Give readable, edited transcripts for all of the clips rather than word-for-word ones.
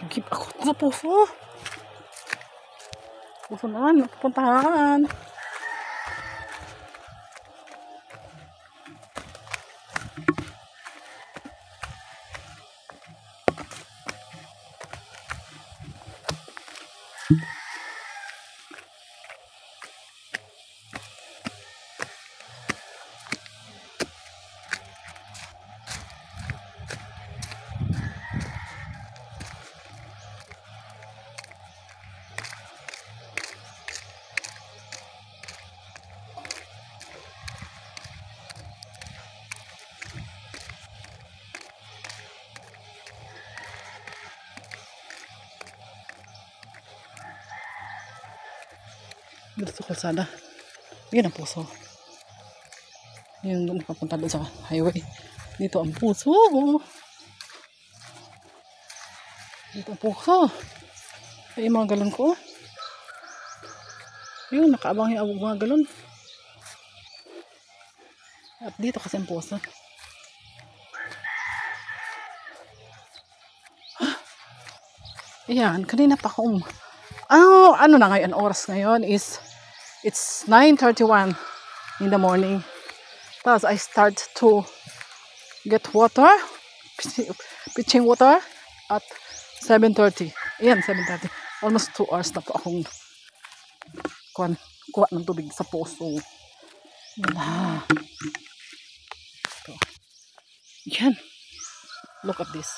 Nagkip ako sa puso. Puso naman, napupuntahan. Dito sa kalsada. Yan ang puso. Yan doon papunta doon sa highway. Dito ang puso. Dito ang puso. Ay, mga galon ko. Yun, nakaabang yung mga galon. At dito kasi ang puso. Ayan, kanina pa akong ano na ngayon, oras ngayon is it's 9:31 in the morning. Tapos I start to get water, pitching water at 7:30. Ayan, 7:30. Almost 2 hours na po akong kuha ng tubig sa poso. Yan. Look at this.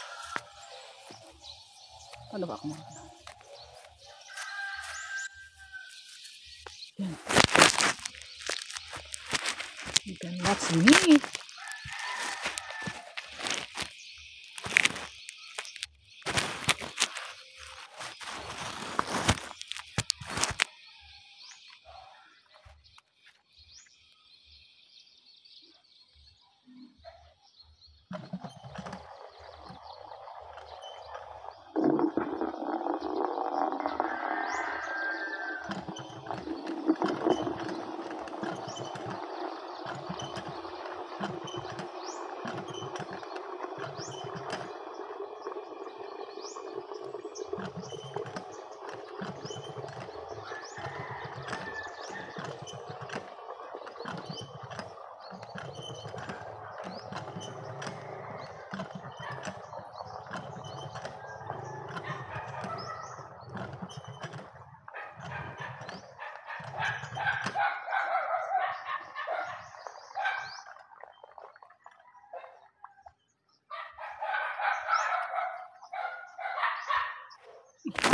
Ano ba ako mga? Yan. You can watch me.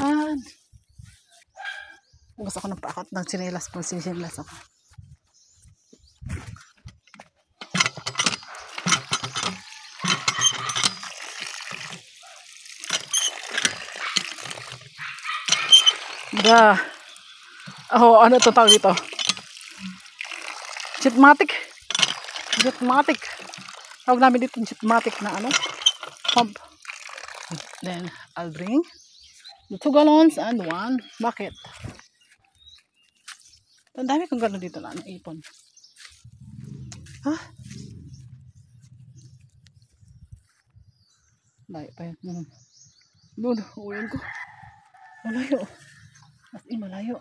Yan. Bukas ako ng paakot ng sinelas. Pag sinilas ako. Ano ito tawag dito? Jetmatic. Tawag namin dito jetmatic na pump. Then I'll bring the 2 gallons and 1 bucket. Ang dami kong galon dito na ipon. Ha? Layo pa yun. Doon, uwiin ko. Malayo. As in, malayo.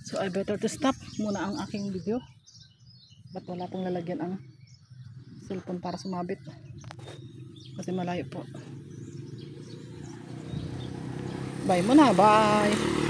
So, I better to stop muna ang aking video. Ba't wala pong lalagyan ang cellphone para sumabit? Kasi malayo po. Bye muna. Bye.